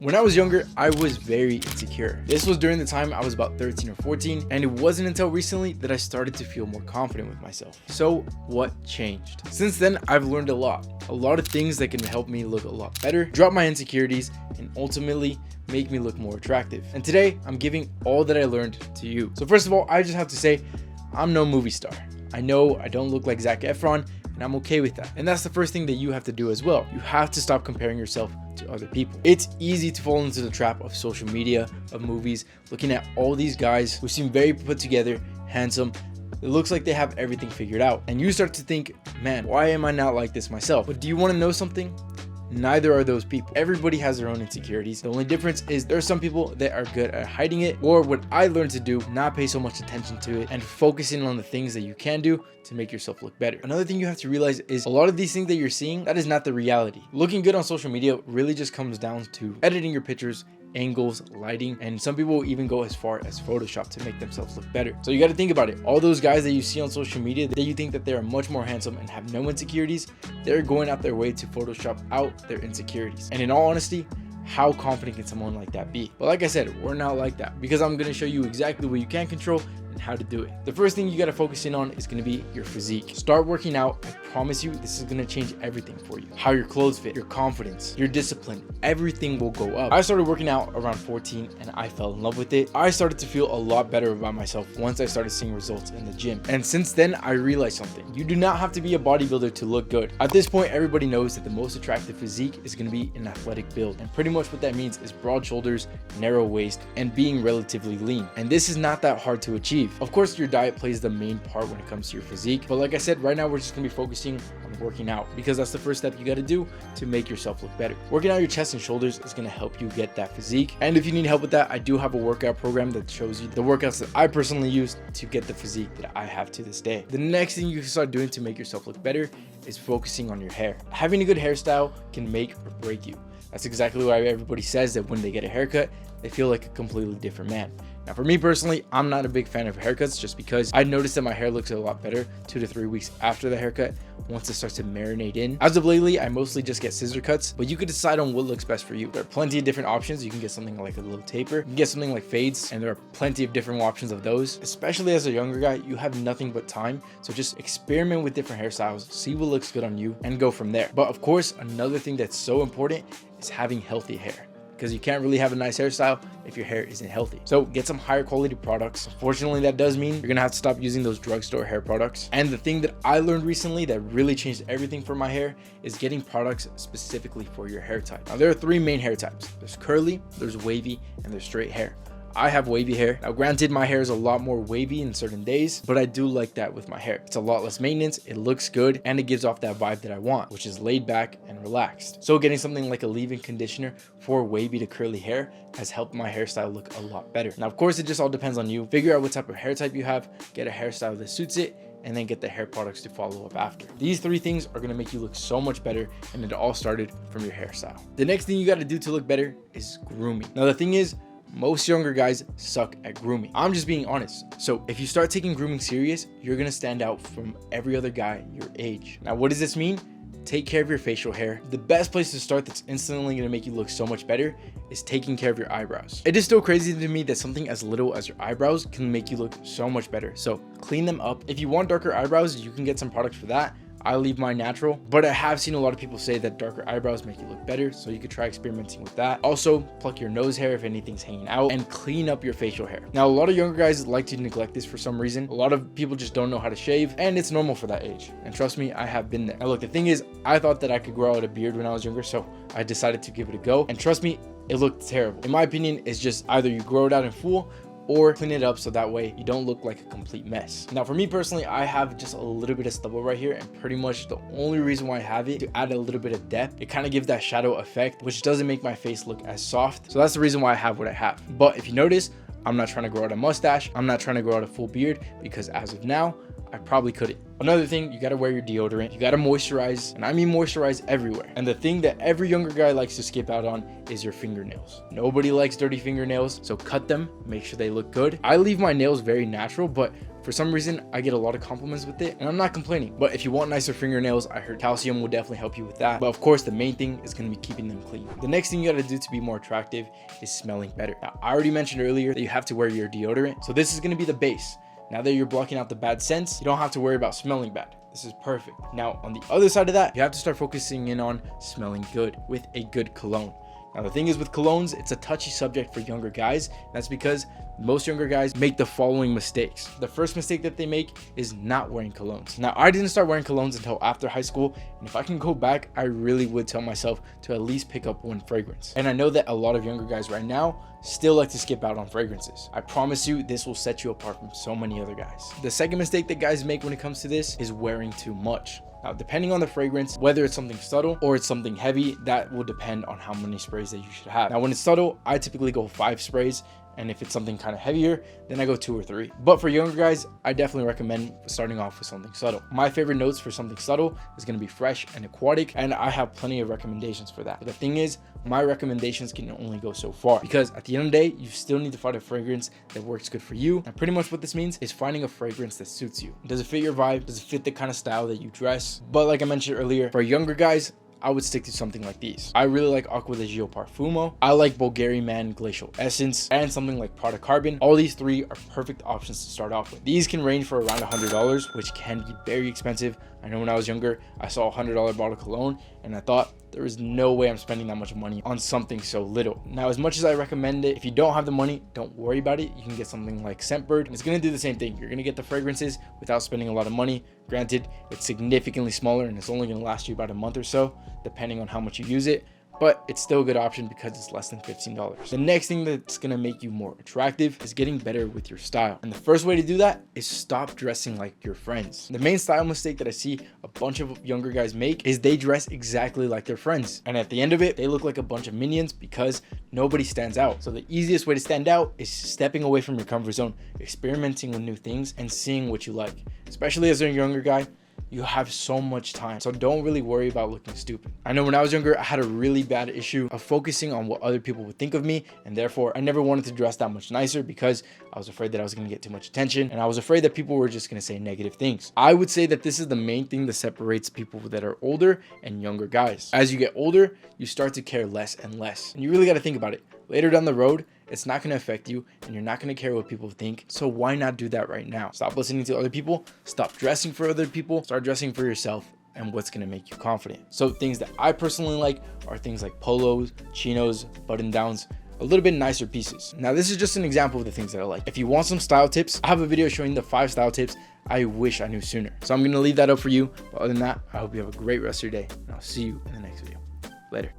When I was younger, I was very insecure. This was during the time I was about 13 or 14, and it wasn't until recently that I started to feel more confident with myself. So what changed? Since then, I've learned a lot of things that can help me look a lot better, drop my insecurities, and ultimately make me look more attractive. And today, I'm giving all that I learned to you. So first of all, I just have to say, I'm no movie star. I know I don't look like Zac Efron, and I'm okay with that. And that's the first thing that you have to do as well. You have to stop comparing yourself to other people. It's easy to fall into the trap of social media, of movies, looking at all these guys who seem very put together, handsome. It looks like they have everything figured out. And you start to think, man, why am I not like this myself? But do you want to know something? Neither are those people. Everybody has their own insecurities. The only difference is there are some people that are good at hiding it, or what I learned to do, not pay so much attention to it and focusing on the things that you can do to make yourself look better. Another thing you have to realize is a lot of these things that you're seeing, that is not the reality. Looking good on social media really just comes down to editing your pictures, angles, lighting, and some people will even go as far as Photoshop to make themselves look better. So you got to think about it. All those guys that you see on social media that you think that they are much more handsome and have no insecurities, they're going out their way to Photoshop out their insecurities. And in all honesty, how confident can someone like that be? But like I said, we're not like that, because I'm going to show you exactly what you can control and how to do it. The first thing you got to focus in on is going to be your physique. Start working out. I promise you, this is going to change everything for you. How your clothes fit, your confidence, your discipline, everything will go up. I started working out around 14 and I fell in love with it. I started to feel a lot better about myself once I started seeing results in the gym. And since then, I realized something. You do not have to be a bodybuilder to look good. At this point, everybody knows that the most attractive physique is going to be an athletic build. And pretty much what that means is broad shoulders, narrow waist, and being relatively lean. And this is not that hard to achieve. Of course, your diet plays the main part when it comes to your physique. But like I said, right now, we're just going to be focusing on working out, because that's the first step you got to do to make yourself look better. Working out your chest and shoulders is going to help you get that physique. And if you need help with that, I do have a workout program that shows you the workouts that I personally use to get the physique that I have to this day. The next thing you can start doing to make yourself look better is focusing on your hair. Having a good hairstyle can make or break you. That's exactly why everybody says that when they get a haircut, they feel like a completely different man. Now, for me personally, I'm not a big fan of haircuts, just because I noticed that my hair looks a lot better 2 to 3 weeks after the haircut once it starts to marinate in. As of lately, I mostly just get scissor cuts, but you could decide on what looks best for you. There are plenty of different options. You can get something like a little taper, you can get something like fades, and there are plenty of different options of those. Especially as a younger guy, you have nothing but time, so just experiment with different hairstyles, see what looks good on you, and go from there. But of course, another thing that's so important is having healthy hair, because you can't really have a nice hairstyle if your hair isn't healthy. So get some higher quality products. Unfortunately, that does mean you're gonna have to stop using those drugstore hair products. And the thing that I learned recently that really changed everything for my hair is getting products specifically for your hair type. Now, there are 3 main hair types. There's curly, there's wavy, and there's straight hair. I have wavy hair. Now, granted, my hair is a lot more wavy in certain days, but I do like that with my hair. It's a lot less maintenance, it looks good, and it gives off that vibe that I want, which is laid back and relaxed. So getting something like a leave-in conditioner for wavy to curly hair has helped my hairstyle look a lot better. Now, of course, it just all depends on you. Figure out what type of hair type you have, get a hairstyle that suits it, and then get the hair products to follow up after. These 3 things are gonna make you look so much better, and it all started from your hairstyle. The next thing you gotta do to look better is grooming. Now, the thing is, most younger guys suck at grooming. I'm just being honest. So if you start taking grooming serious, you're gonna stand out from every other guy your age. Now, what does this mean? Take care of your facial hair. The best place to start that's instantly gonna make you look so much better is taking care of your eyebrows. It is still crazy to me that something as little as your eyebrows can make you look so much better. So clean them up. If you want darker eyebrows, you can get some products for that. I leave mine natural, but I have seen a lot of people say that darker eyebrows make you look better, so you could try experimenting with that. Also, pluck your nose hair if anything's hanging out, and clean up your facial hair. Now, a lot of younger guys like to neglect this for some reason. A lot of people just don't know how to shave, and it's normal for that age. And trust me, I have been there. Now look, the thing is, I thought that I could grow out a beard when I was younger, so I decided to give it a go. And trust me, it looked terrible. In my opinion, it's just either you grow it out in full, or clean it up so that way you don't look like a complete mess. Now, for me personally, I have just a little bit of stubble right here, and pretty much the only reason why I have it to add a little bit of depth. It kind of gives that shadow effect, which doesn't make my face look as soft. So that's the reason why I have what I have. But if you notice, I'm not trying to grow out a mustache. I'm not trying to grow out a full beard, because as of now, I probably couldn't. Another thing, you gotta wear your deodorant, you gotta moisturize, and I mean moisturize everywhere. And the thing that every younger guy likes to skip out on is your fingernails. Nobody likes dirty fingernails, so cut them, make sure they look good. I leave my nails very natural, but for some reason, I get a lot of compliments with it, and I'm not complaining. But if you want nicer fingernails, I heard calcium will definitely help you with that. But of course, the main thing is going to be keeping them clean. The next thing you got to do to be more attractive is smelling better. Now, I already mentioned earlier that you have to wear your deodorant, so this is going to be the base. Now that you're blocking out the bad scents, you don't have to worry about smelling bad. This is perfect. Now, on the other side of that, you have to start focusing in on smelling good with a good cologne. Now, the thing is with colognes, it's a touchy subject for younger guys. And that's because most younger guys make the following mistakes. The first mistake that they make is not wearing colognes. Now, I didn't start wearing colognes until after high school. And if I can go back, I really would tell myself to at least pick up one fragrance. And I know that a lot of younger guys right now still like to skip out on fragrances. I promise you, this will set you apart from so many other guys. The second mistake that guys make when it comes to this is wearing too much. Now, depending on the fragrance, whether it's something subtle or it's something heavy, that will depend on how many sprays that you should have. Now, when it's subtle, I typically go 5 sprays. And if it's something kind of heavier, then I go 2 or 3. But for younger guys, I definitely recommend starting off with something subtle. My favorite notes for something subtle is going to be fresh and aquatic, and I have plenty of recommendations for that. But the thing is, my recommendations can only go so far, because at the end of the day, you still need to find a fragrance that works good for you. And pretty much what this means is finding a fragrance that suits you. Does it fit your vibe? Does it fit the kind of style that you dress? But like I mentioned earlier, for younger guys, I would stick to something like these. I really like Acqua di Gio Parfumo. I like Bulgari Man Glacial Essence, and something like Prada Carbon. All these 3 are perfect options to start off with. These can range for around $100, which can be very expensive. I know when I was younger, I saw a $100 bottle of cologne, and I thought there is no way I'm spending that much money on something so little. Now, as much as I recommend it, if you don't have the money, don't worry about it. You can get something like Scentbird, and it's gonna do the same thing. You're gonna get the fragrances without spending a lot of money. Granted, it's significantly smaller, and it's only gonna last you about a month or so, depending on how much you use it. But it's still a good option because it's less than $15. The next thing that's gonna make you more attractive is getting better with your style. And the first way to do that is stop dressing like your friends. The main style mistake that I see a bunch of younger guys make is they dress exactly like their friends. And at the end of it, they look like a bunch of minions because nobody stands out. So the easiest way to stand out is stepping away from your comfort zone, experimenting with new things, and seeing what you like. Especially as a younger guy, you have so much time, so don't really worry about looking stupid. I know when I was younger, I had a really bad issue of focusing on what other people would think of me, and therefore I never wanted to dress that much nicer because I was afraid that I was going to get too much attention, and I was afraid that people were just going to say negative things. I would say that this is the main thing that separates people that are older and younger guys. As you get older, you start to care less and less, and you really got to think about it. Later down the road, it's not going to affect you, and you're not going to care what people think. So why not do that right now? Stop listening to other people, stop dressing for other people, start dressing for yourself and what's going to make you confident. So things that I personally like are things like polos, chinos, button downs, a little bit nicer pieces. Now, this is just an example of the things that I like. If you want some style tips, I have a video showing the 5 style tips I wish I knew sooner. So I'm going to leave that up for you. But other than that, I hope you have a great rest of your day, and I'll see you in the next video. Later.